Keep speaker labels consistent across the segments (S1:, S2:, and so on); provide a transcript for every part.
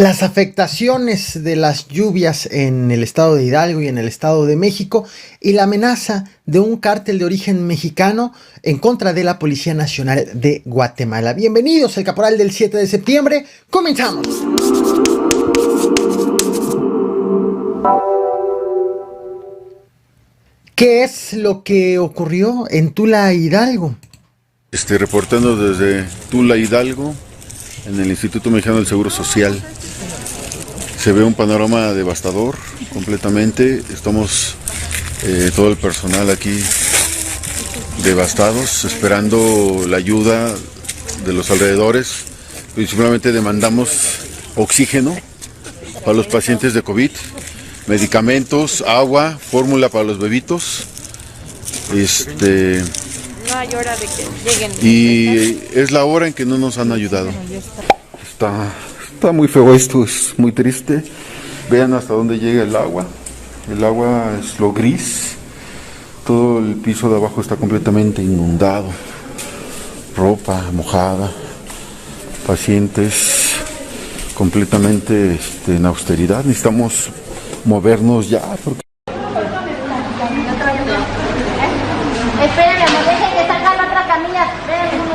S1: Las afectaciones de las lluvias en el estado de Hidalgo y en el estado de México y la amenaza de un cártel de origen mexicano en contra de la Policía Nacional de Guatemala. Bienvenidos al Caporal del 7 de septiembre. ¡Comenzamos! ¿Qué es lo que ocurrió en Tula, Hidalgo?
S2: Reportando desde Tula, Hidalgo, en el Instituto Mexicano del Seguro Social. Se ve un panorama devastador completamente. Estamos todo el personal aquí devastados, esperando la ayuda de los alrededores. Principalmente demandamos oxígeno para los pacientes de COVID, medicamentos, agua, fórmula para los bebitos.
S3: No hay hora de que lleguen.
S2: Y es la hora en que no nos han ayudado. Está muy feo esto, es muy triste. Vean hasta dónde llega el agua. El agua es lo gris. Todo el piso de abajo está completamente inundado. Ropa mojada. Pacientes completamente en austeridad. Necesitamos movernos ya.
S4: Espérenme, amor, dejen que salga la otra camilla. Espérenme.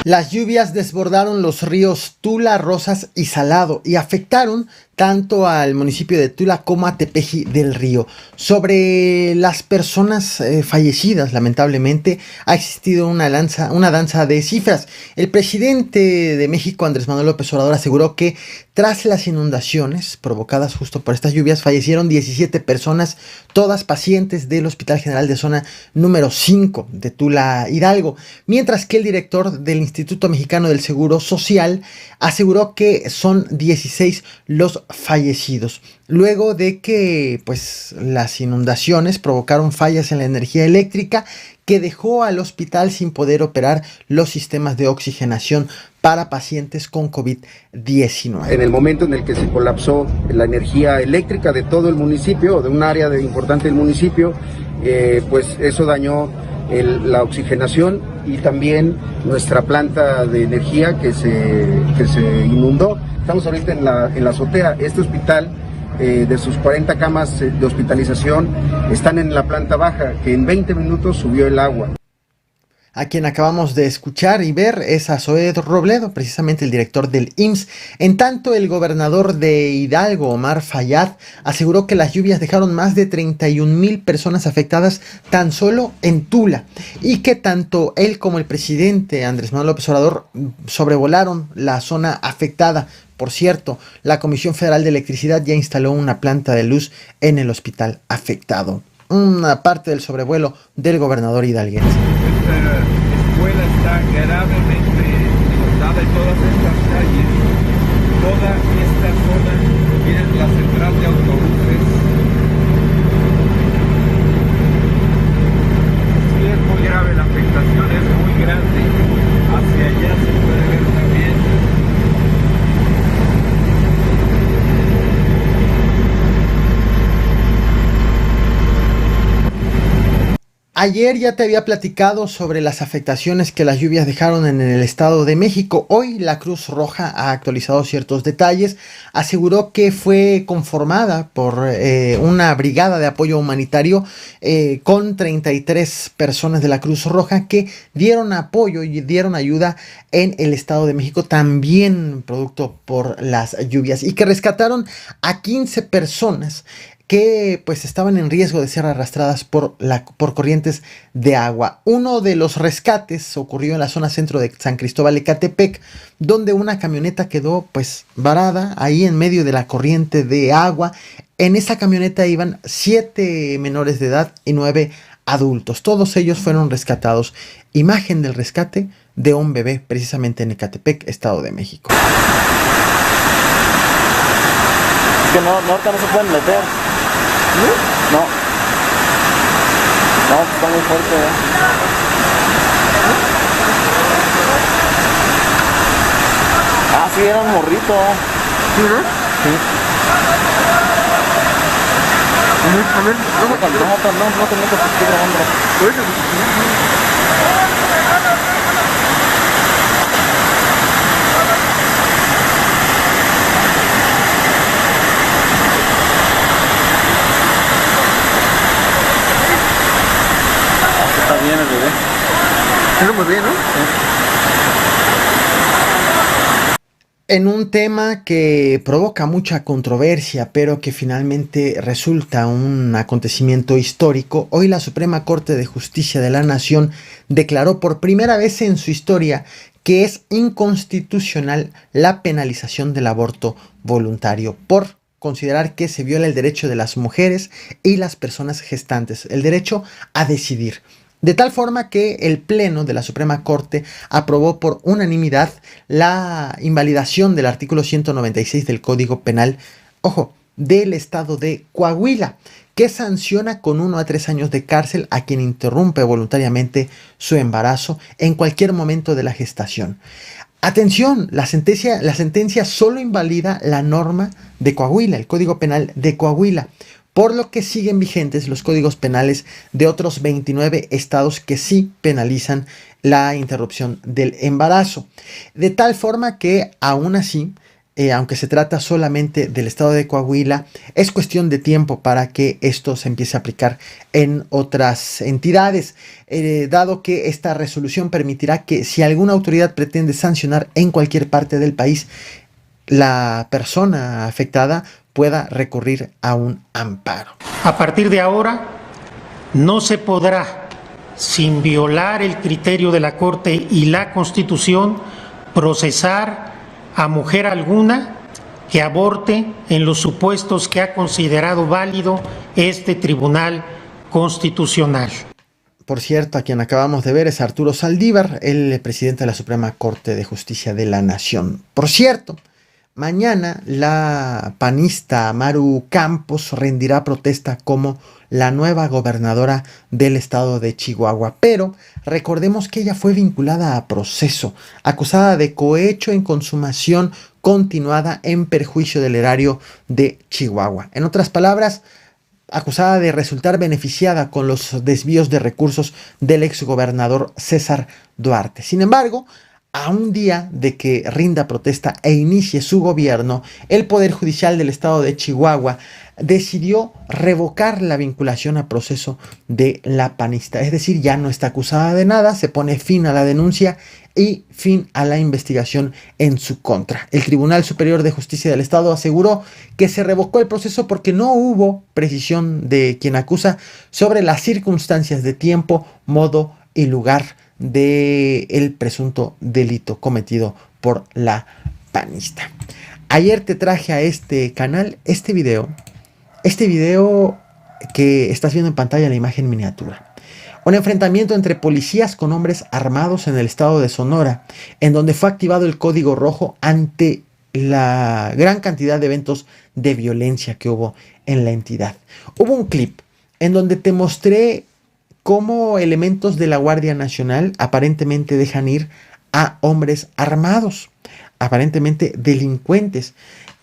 S1: Las lluvias desbordaron los ríos Tula, Rosas y Salado y afectaron tanto al municipio de Tula como a Tepeji del Río. Sobre las personas fallecidas, lamentablemente, ha existido una danza de cifras. El presidente de México, Andrés Manuel López Obrador, aseguró que tras las inundaciones provocadas justo por estas lluvias, fallecieron 17 personas, todas pacientes del Hospital General de Zona número 5 de Tula, Hidalgo, mientras que el director del Instituto Mexicano del Seguro Social aseguró que son 16 los fallecidos, luego de que las inundaciones provocaron fallas en la energía eléctrica que dejó al hospital sin poder operar los sistemas de oxigenación para pacientes con COVID-19.
S5: En el momento en el que se colapsó la energía eléctrica de todo el municipio, o de un área importante del municipio, eso dañó la oxigenación y también nuestra planta de energía que se inundó. Estamos ahorita en la azotea. Este hospital, de sus 40 camas de hospitalización, están en la planta baja, que en 20 minutos subió el agua.
S1: A quien acabamos de escuchar y ver es a Zoé Robledo, precisamente el director del IMSS. En tanto, el gobernador de Hidalgo, Omar Fayad, aseguró que las lluvias dejaron más de 31,000 personas afectadas tan solo en Tula y que tanto él como el presidente Andrés Manuel López Obrador sobrevolaron la zona afectada. Por cierto, la Comisión Federal de Electricidad ya instaló una planta de luz en el hospital afectado. Una parte del sobrevuelo del gobernador hidalguense.
S6: Esta escuela está gravemente inundada en todas estas calles. Toda esta zona tiene la central de autobuses. Sí, es muy grave, la afectación es muy grande. Hacia allá se puede ver también.
S1: Ayer ya te había platicado sobre las afectaciones que las lluvias dejaron en el Estado de México. Hoy la Cruz Roja ha actualizado ciertos detalles. Aseguró que fue conformada por una brigada de apoyo humanitario con 33 personas de la Cruz Roja que dieron apoyo y dieron ayuda en el Estado de México, también producto por las lluvias, y que rescataron a 15 personas que estaban en riesgo de ser arrastradas por corrientes de agua. Uno de los rescates ocurrió en la zona centro de San Cristóbal Ecatepec, donde una camioneta quedó varada ahí en medio de la corriente de agua. En esa camioneta iban 7 menores de edad y 9 adultos. Todos ellos fueron rescatados. Imagen del rescate de un bebé precisamente en Ecatepec, Estado de México.
S7: Es que no se pueden meter. No, está muy fuerte, sí, era un morrito.
S5: ¿Sí, no?
S7: Sí.
S5: A ver,
S7: no te metas, estoy grabando.
S5: Muy bien, ¿no?
S1: En un tema que provoca mucha controversia, pero que finalmente resulta un acontecimiento histórico, hoy la Suprema Corte de Justicia de la Nación declaró por primera vez en su historia que es inconstitucional la penalización del aborto voluntario por considerar que se viola el derecho de las mujeres y las personas gestantes, el derecho a decidir. De tal forma que el Pleno de la Suprema Corte aprobó por unanimidad la invalidación del artículo 196 del Código Penal, ojo, del estado de Coahuila, que sanciona con 1 a 3 años de cárcel a quien interrumpe voluntariamente su embarazo en cualquier momento de la gestación. Atención, la sentencia solo invalida la norma de Coahuila, el Código Penal de Coahuila, por lo que siguen vigentes los códigos penales de otros 29 estados que sí penalizan la interrupción del embarazo. De tal forma que aún así, aunque se trata solamente del estado de Coahuila, es cuestión de tiempo para que esto se empiece a aplicar en otras entidades, dado que esta resolución permitirá que si alguna autoridad pretende sancionar en cualquier parte del país, la persona afectada pueda recurrir a un amparo.
S8: A partir de ahora, no se podrá, sin violar el criterio de la Corte y la Constitución, procesar a mujer alguna que aborte en los supuestos que ha considerado válido este Tribunal Constitucional.
S1: Por cierto, a quien acabamos de ver es Arturo Saldívar, el presidente de la Suprema Corte de Justicia de la Nación. Por cierto, mañana la panista Maru Campos rendirá protesta como la nueva gobernadora del estado de Chihuahua, pero recordemos que ella fue vinculada a proceso, acusada de cohecho en consumación continuada en perjuicio del erario de Chihuahua. En otras palabras, acusada de resultar beneficiada con los desvíos de recursos del exgobernador César Duarte. Sin embargo, a un día de que rinda protesta e inicie su gobierno, el Poder Judicial del estado de Chihuahua decidió revocar la vinculación a proceso de la panista. Es decir, ya no está acusada de nada, se pone fin a la denuncia y fin a la investigación en su contra. El Tribunal Superior de Justicia del Estado aseguró que se revocó el proceso porque no hubo precisión de quien acusa sobre las circunstancias de tiempo, modo y lugar del presunto delito cometido por la panista. Ayer te traje a este canal este video que estás viendo en pantalla, la imagen miniatura. Un enfrentamiento entre policías con hombres armados en el estado de Sonora, en donde fue activado el código rojo ante la gran cantidad de eventos de violencia que hubo en la entidad. Hubo un clip en donde te mostré cómo elementos de la Guardia Nacional aparentemente dejan ir a hombres armados, aparentemente delincuentes.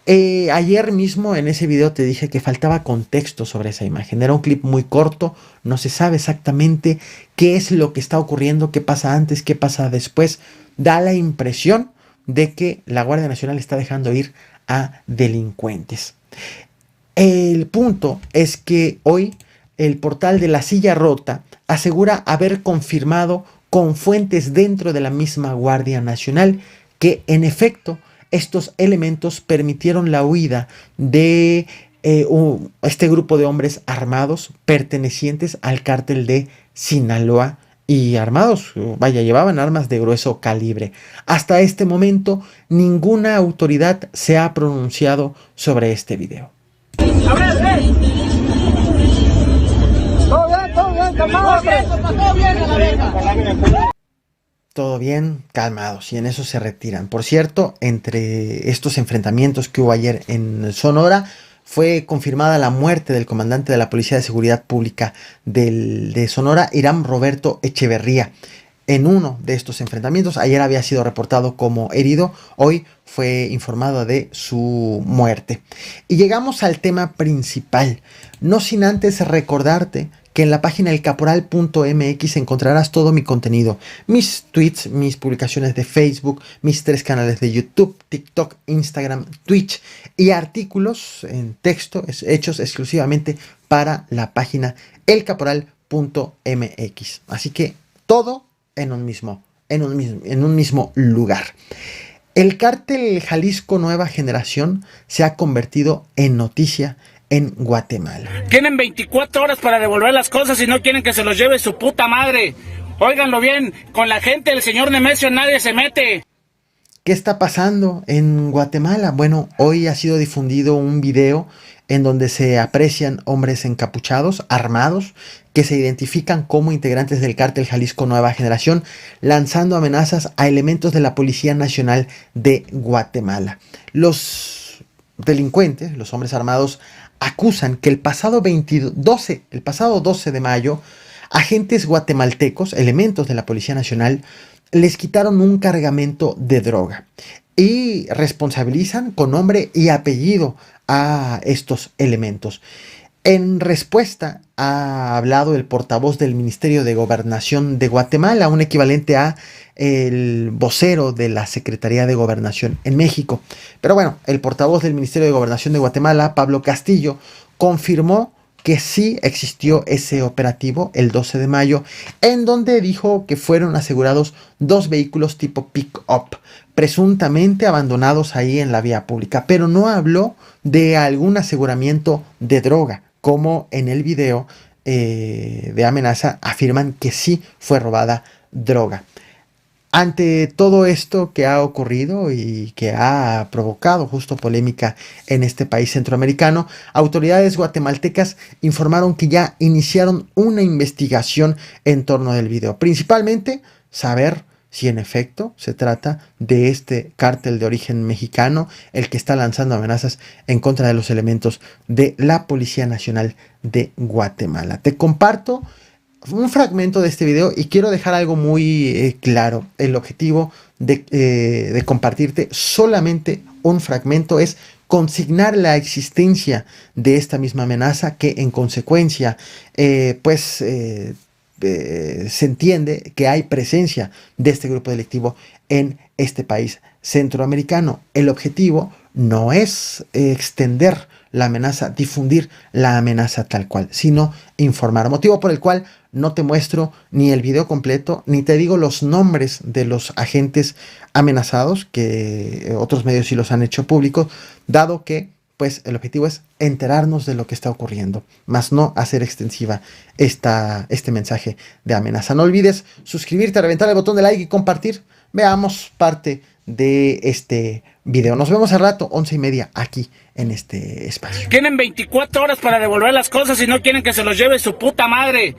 S1: Ayer mismo en ese video te dije que faltaba contexto sobre esa imagen. Era un clip muy corto, no se sabe exactamente qué es lo que está ocurriendo, qué pasa antes, qué pasa después. Da la impresión de que la Guardia Nacional está dejando ir a delincuentes. El punto es que hoy el portal de La Silla Rota asegura haber confirmado con fuentes dentro de la misma Guardia Nacional que en efecto estos elementos permitieron la huida de este grupo de hombres armados pertenecientes al cártel de Sinaloa y armados, vaya, llevaban armas de grueso calibre. Hasta este momento ninguna autoridad se ha pronunciado sobre este video. Todo bien, calmados, y en eso se retiran. Por cierto, entre estos enfrentamientos que hubo ayer en Sonora, fue confirmada la muerte del comandante de la Policía de Seguridad Pública de Sonora, Irán Roberto Echeverría. En uno de estos enfrentamientos, ayer había sido reportado como herido, hoy fue informado de su muerte. Y llegamos al tema principal, no sin antes recordarte que en la página elcaporal.mx encontrarás todo mi contenido, mis tweets, mis publicaciones de Facebook, mis 3 canales de YouTube, TikTok, Instagram, Twitch y artículos en texto hechos exclusivamente para la página elcaporal.mx. Así que todo en un mismo lugar. El cártel Jalisco Nueva Generación se ha convertido en noticia en Guatemala.
S9: Tienen 24 horas para devolver las cosas y no quieren que se los lleve su puta madre. Óiganlo bien, con la gente del señor Nemesio nadie se mete.
S1: ¿Qué está pasando en Guatemala? Bueno, hoy ha sido difundido un video en donde se aprecian hombres encapuchados, armados, que se identifican como integrantes del cártel Jalisco Nueva Generación, lanzando amenazas a elementos de la Policía Nacional de Guatemala. Los delincuentes, los hombres armados, acusan que el pasado 12 de mayo, agentes guatemaltecos, elementos de la Policía Nacional, les quitaron un cargamento de droga y responsabilizan con nombre y apellido a estos elementos. En respuesta ha hablado el portavoz del Ministerio de Gobernación de Guatemala, un equivalente a el vocero de la Secretaría de Gobernación en México. Pero bueno, el portavoz del Ministerio de Gobernación de Guatemala, Pablo Castillo, confirmó que sí existió ese operativo el 12 de mayo, en donde dijo que fueron asegurados 2 vehículos tipo pick-up, presuntamente abandonados ahí en la vía pública, pero no habló de algún aseguramiento de droga, como en el video de amenaza afirman que sí fue robada droga. Ante todo esto que ha ocurrido y que ha provocado justo polémica en este país centroamericano, autoridades guatemaltecas informaron que ya iniciaron una investigación en torno del video. Principalmente saber si en efecto se trata de este cártel de origen mexicano, el que está lanzando amenazas en contra de los elementos de la Policía Nacional de Guatemala. Te comparto un fragmento de este video y quiero dejar algo muy claro. El objetivo de compartirte solamente un fragmento es consignar la existencia de esta misma amenaza, que en consecuencia se entiende que hay presencia de este grupo delictivo en este país centroamericano. El objetivo no es extender la amenaza, difundir la amenaza tal cual, sino informar. Motivo por el cual no te muestro ni el video completo, ni te digo los nombres de los agentes amenazados, que otros medios sí los han hecho públicos, dado que pues el objetivo es enterarnos de lo que está ocurriendo, más no hacer extensiva este mensaje de amenaza. No olvides suscribirte, reventar el botón de like y compartir. Veamos parte de este video. Nos vemos al rato, 11:30, aquí en este espacio.
S9: Tienen 24 horas para devolver las cosas y no quieren que se los lleve su puta madre.